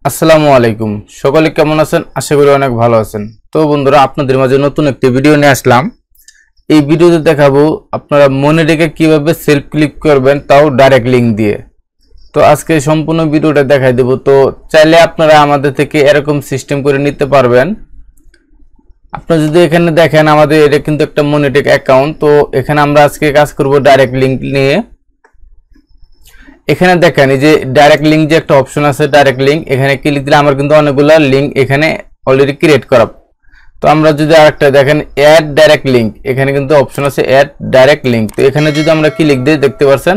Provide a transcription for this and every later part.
আসসালামু আলাইকুম। সকলে কেমন আছেন? আশা করি অনেক ভালো আছেন। তো বন্ধুরা, আপনাদের মাঝে নতুন একটি ভিডিও নিয়ে আসলাম। এই ভিডিওতে দেখাবো আপনারা মনে রেখে কিভাবে সেলফ ক্লিক করবেন, তাও ডাইরেক্ট লিংক দিয়ে। তো আজকে সম্পূর্ণ ভিডিওটা দেখাই দেব। তো চাইলে আপনারা আমাদের থেকে এরকম সিস্টেম করে নিতে পারবেন। আপনারা যদি এখানে দেখেন, আমাদের এটা কিন্তু একটা মনিটেক অ্যাকাউন্ট। তো এখানে আমরা আজকে কাজ করব ডাইরেক্ট লিংক নিয়ে। এখানে দেখেন এই যে ডাইরেক্ট লিংক যে একটা অপশন আছে, ডাইরেক্ট লিংক, এখানে ক্লিক দিলে আমার কিন্তু অনেকগুলো লিংক এখানে অলরেডি ক্রিয়েট করা। তো আমরা যদি আরেকটা দেখেন অ্যাড ডাইরেক্ট লিংক, এখানে কিন্তু অপশন আছে অ্যাড ডাইরেক্ট লিংক। তো এখানে যদি আমরা ক্লিক দিই, দেখতে পাচ্ছেন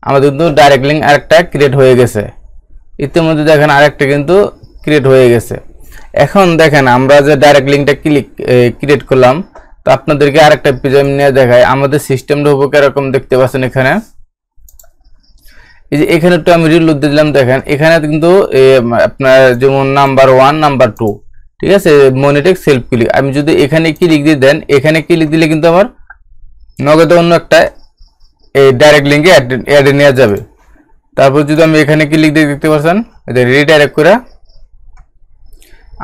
আমাদের কিন্তু ডাইরেক্ট লিংক আরেকটা ক্রিয়েট হয়ে গেছে। ইতিমধ্যে দেখেন আরেকটা কিন্তু ক্রিয়েট হয়ে গেছে। এখন দেখেন আমরা যে ডাইরেক্ট লিংকটা ক্রিয়েট করলাম, তো আপনাদেরকে আরেকটা পেজ নিয়ে দেখায় আমাদের সিস্টেমটা হবে কিরকম। দেখতে পাচ্ছেন এখানে এই যে এখানে একটু আমি রিলোড দিলাম। দেখেন এখানে কিন্তু আপনার যেমন নাম্বার 1 নাম্বার 2, ঠিক আছে, মনিটেক সেলফ ক্লিক। আমি যদি এখানে ক্লিক দিয়ে দেন, এখানে ক্লিক দিলে কিন্তু আমার নগদে অন্য একটা এই ডাইরেক্ট লিংকে অ্যাড নেওয়া যাবে। তারপর যদি আমি এখানে ক্লিক দিয়ে, দেখতে পাচ্ছেন রিডাইরেক্ট করে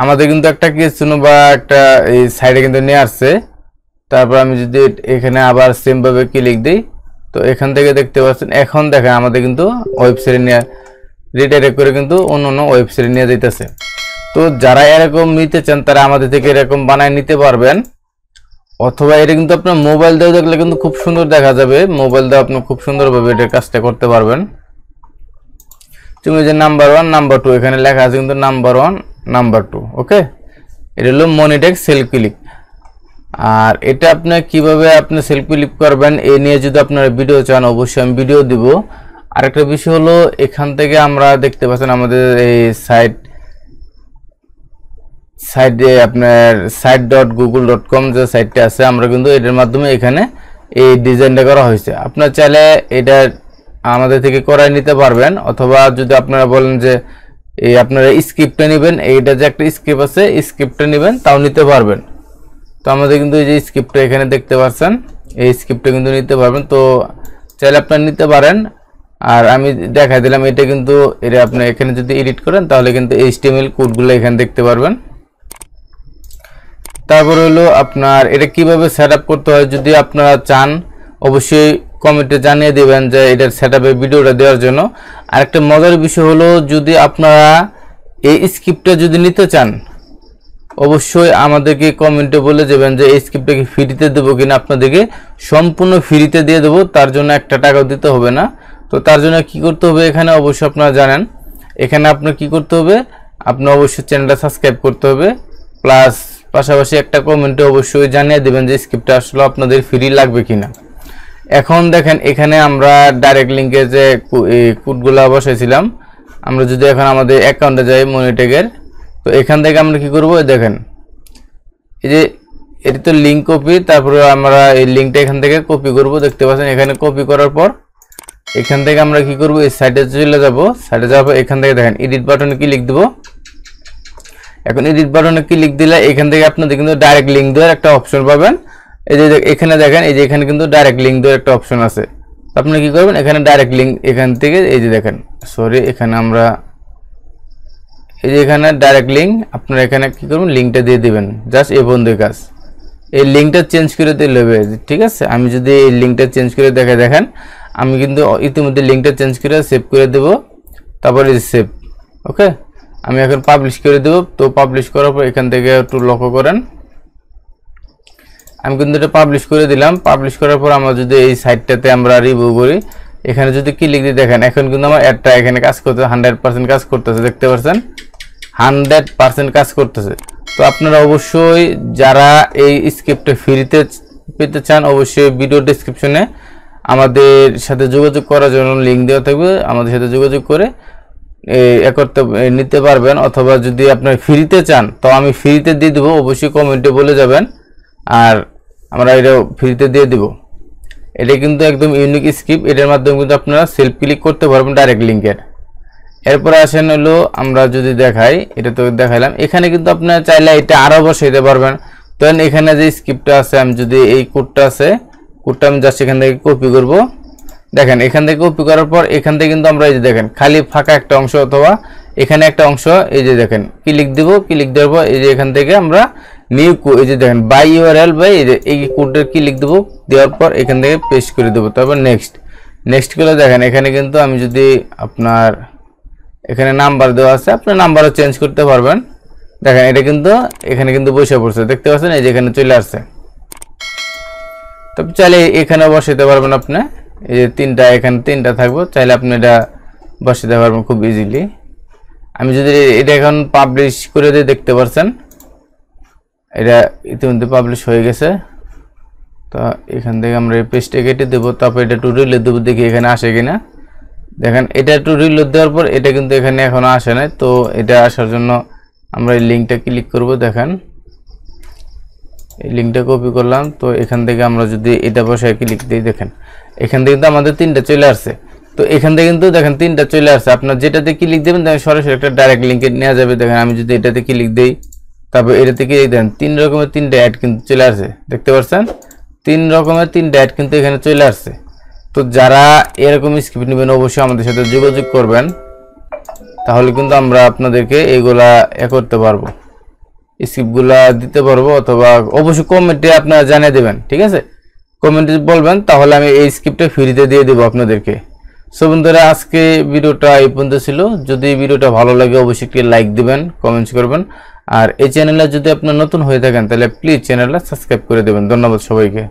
আমাদের কিন্তু একটা কিছু বা একটা এই সাইডে কিন্তু নিয়ে আসছে। তারপর আমি যদি এখানে আবার সেম ভাবে ক্লিক দিই, তো এখান থেকে দেখতে পাচ্ছেন এখন দেখেন আমাদের কিন্তু ওয়েবসাইটে নিয়ে রিডাইরেক্ট করে কিন্তু অন্য ওয়েবসাইটে নিয়ে যাইতেছে। তো যারা এরকম নিতে চান তারা আমাদের থেকে এরকম বানায় নিতে পারবেন, অথবা এটা কিন্তু আপনার মোবাইল দিয়ে দেখলে কিন্তু খুব সুন্দর দেখা যাবে। মোবাইল দিয়ে আপনি খুব সুন্দরভাবে এটার কাজটা করতে পারবেন। তুমি যে নাম্বার 1 নাম্বার 2 এখানে লেখা আছে কিন্তু নাম্বার 1 নাম্বার 2, ওকে। এটা হলো মনিটেক সেলফ ক্লিক। আর এটা আপনি কিভাবে আপনি সেলফ ক্লিক করবেন এই নিয়ে যদি আপনারা ভিডিও চান, অবশ্যই আমি ভিডিও দিব। আরেকটা বিষয় হলো এখান থেকে আমরা দেখতে পাচ্ছেন আমাদের এই সাইটে আপনার site.google.com যে সাইটটা আছে, আমরা কিন্তু এটার মাধ্যমে এখানে এই ডিজাইনটা করা হয়েছে। আপনারা চাইলে এটা আমাদের থেকে করাই নিতে পারবেন, অথবা যদি আপনারা বলেন যে এই আপনারা স্ক্রিপ্টটা নেবেন, এইটা যে একটা স্ক্রিপ্ট আছে স্ক্রিপ্টটা নেবেন, তাও নিতে পারবেন। তো আমাদের কিন্তু এই যে স্ক্রিপ্টটা এখানে দেখতে পাচ্ছেন, এই স্ক্রিপ্টটা কিন্তু নিতে পারবেন। তো চাইলে আপনারা নিতে পারেন। আর আমি দেখাই দিলাম এটা কিন্তু এটা আপনি এখানে যদি এডিট করেন তাহলে কিন্তু HTML কোডগুলো এখানে দেখতে পারবেন। তারপর হলো আপনার এটা কিভাবে সেটআপ করতে হয় যদি আপনারা চান, অবশ্যই কমেন্টে জানিয়ে দিবেন যে এটার সেটআপের ভিডিওটা দেওয়ার জন্য। আর একটা মজার বিষয় হলো যদি আপনারা এই স্ক্রিপ্টটা যদি নিতে চান, অবশ্যই আমাদেরকে কমেন্টে বলে যাবেন যে এই স্ক্রিপ্টটাকে ফ্রিতে দেবো কিনা। আপনাদেরকে সম্পূর্ণ ফ্রিতে দিয়ে দেবো, তার জন্য একটা টাকাও দিতে হবে না। তো তার জন্য কি করতে হবে, এখানে অবশ্যই আপনারা জানেন, এখানে আপনার কি করতে হবে, আপনি অবশ্যই চ্যানেলটা সাবস্ক্রাইব করতে হবে, প্লাস পাশাপাশি একটা কমেন্টে অবশ্যই জানিয়ে দেবেন যে স্ক্রিপ্টটা আসলে আপনাদের ফ্রি লাগবে কিনা। এখন দেখেন এখানে আমরা ডাইরেক্ট লিংকে যে কোডগুলো বসাইছিলাম, আমরা যদি এখন আমাদের অ্যাকাউন্টে যাই মনিটেকের, তো এখান থেকে আমরা কি করব, দেখেন এই যে এটা তো লিংক কপি, তারপরে আমরা এই লিংকটা এখান থেকে কপি করব। দেখতে পাচ্ছেন এখানে কপি করার পর এখান থেকে আমরা কি করব, এই সাইডে চলে যাব। সাইডে যাওয়ার পর এখান থেকে দেখেন এডিট বাটনে ক্লিক দেব। এখন এডিট বাটনে ক্লিক দিলে এখান থেকে আপনাদের কিন্তু ডাইরেক্ট লিংক দেওয়ার একটা অপশন পাবেন। এই যে এখানে দেখেন এই যে এখানে কিন্তু ডাইরেক্ট লিংক দেওয়ার একটা অপশন আছে। আপনি কি করবেন, এখানে ডাইরেক্ট লিংক এখান থেকে এই যে দেখেন, সরি এখানে আমরা এই যে এখানে ডাইরেক্ট লিংক, আপনারা এখানে কি করবেন, লিংকটা দিয়ে দিবেন। জাস্ট এই বন্ধুর কাজ, এই লিংকটা চেঞ্জ করে দিলে হবে, ঠিক আছে। আমি যদি এই লিংকটা চেঞ্জ করে দেখেন আমি কিন্তু ইতিমধ্যে লিংকটা চেঞ্জ করে সেভ করে দেব। তারপরে সেভ, ওকে। আমি এখন পাবলিশ করে দেব। তো পাবলিশ করার পর এখান থেকে একটু লক্ষ্য করেন, আমি কিন্তু এটা পাবলিশ করে দিলাম। পাবলিশ করার পর আমরা যদি এই সাইটটাতে আমরা রিভিউ করি, এখানে যদি ক্লিক দিয়ে দেখেন এখন কিন্তু আমার অ্যাডটা এখানে কাজ করতেছে, 100% কাজ করতেছে। দেখতে পাচ্ছেন 100% কাজ করতেছে। তো আপনারা অবশ্যই যারা এই স্ক্রিপ্টটা ফ্রিতে পেতে চান, অবশ্যই ভিডিও ডেসক্রিপশনে আমাদের সাথে যোগাযোগ করার জন্য লিংক দেওয়া থাকবে, আমাদের সাথে যোগাযোগ করে নিতে পারবেন। অথবা যদি আপনারা ফ্রিতে চান তো আমি ফ্রিতে দিয়ে দেবো, অবশ্যই কমেন্টে বলে যাবেন, আর আমরা এটা ফ্রিতে দিয়ে দেব। এটা কিন্তু একদম ইউনিক স্ক্রিপ্ট, এটার মাধ্যমে কিন্তু আপনারা সেলফ ক্লিক করতে পারবেন ডাইরেক্ট লিংকের। এরপর আসেন হলো আমরা যদি দেখাই, এটা তো দেখাইলাম, এখানে কিন্তু আপনারা চাইলে এটা আরও বসাইতে পারবেন। তো এখানে যে স্ক্রিপ্টটা আছে, আমি যদি এই কোডটা আছে, কোডটা আমি জাস্ট এখান থেকে কপি করব। দেখেন এখান থেকে কপি করার পর এখান থেকে কিন্তু আমরা এই যে দেখেন খালি ফাঁকা একটা অংশ, অথবা এখানে একটা অংশ এই যে দেখেন ক্লিক দেব, ক্লিক দেওয়ার পর এই যে এখান থেকে আমরা নিউ এই যে দেখেন বাই ইউআরএল বাই এই কোডের ক্লিক দেব, দেওয়ার পর এখান থেকে পেস্ট করে দেব। তারপর নেক্সট করে দেখেন এখানে কিন্তু আমি যদি আপনার এখানে নাম্বার দেওয়া আছে, আপনার নাম্বারও চেঞ্জ করতে পারবেন। দেখেন এটা কিন্তু এখানে কিন্তু বসে পড়ছে, দেখতে পাচ্ছেন এই যে এখানে চলে আসছে। তবে চাইলে এখানে বসাতে পারবেন আপনি, এই যে তিনটা এখানে তিনটা থাকবে, চাইলে আপনি এটা বসাতে পারবেন খুব ইজিলি। আমি যদি এটা এখন পাবলিশ করে দিই, দেখতে পাচ্ছেন এটা ইতিমধ্যে পাবলিশ হয়ে গেছে। তো এখান থেকে আমরা এই পেজটা কেটে দেবো, তারপর এটা একটু রিলোড দেবো, দেখি এখানে আসে কিনা। দেখেন এটা একটু রিলোড দেওয়ার পর এটা কিন্তু এখানে এখনো আসে নাই। তো এটা আসার জন্য আমরা এই লিঙ্কটা ক্লিক করব। দেখেন এই লিঙ্কটা কপি করলাম, তো এখান থেকে আমরা যদি এটা বসায় ক্লিক দিই, দেখেন এখান থেকে কিন্তু আমাদের তিনটা চলে আসছে। তো এখান থেকে কিন্তু দেখেন তিনটা চলে আসছে, আপনার যেটাতে ক্লিক দেবেন দেখেন সরাসরি একটা ডাইরেক্ট লিঙ্কে নেওয়া যাবে। দেখেন আমি যদি এটাতে ক্লিক দিই, তারপর এটা থেকে দেখেন 3 রকমের 3টা অ্যাড কিন্তু চলে আসছে, দেখতে পাচ্ছেন 3 রকমের 3টা অ্যাড কিন্তু এখানে চলে আসছে। তো যারা এরকম স্ক্রিপ্ট নেবেন অবশ্যই আমাদের সাথে যোগাযোগ করবেন, তাহলে কিন্তু আমরা আপনাদেরকে এইগুলা করতে পারবো, স্ক্রিপ্টগুলা দিতে পারবো। অথবা অবশ্যই কমেন্টে আপনারা জানিয়ে দেবেন, ঠিক আছে? কমেন্টে বলবেন, তাহলে আমি এই স্ক্রিপ্টটা ফ্রিতে দিয়ে দেবো আপনাদেরকে। সো বন্ধুরা, আজকে ভিডিওটা এই পর্যন্ত ছিল। যদি ভিডিওটা ভালো লাগে অবশ্যই একটি লাইক দিবেন, কমেন্টস করবেন। আর এই চ্যানেলে যদি আপনারা নতুন হয়ে থাকেন তাহলে প্লিজ চ্যানেলটা সাবস্ক্রাইব করে দেবেন। ধন্যবাদ সবাইকে।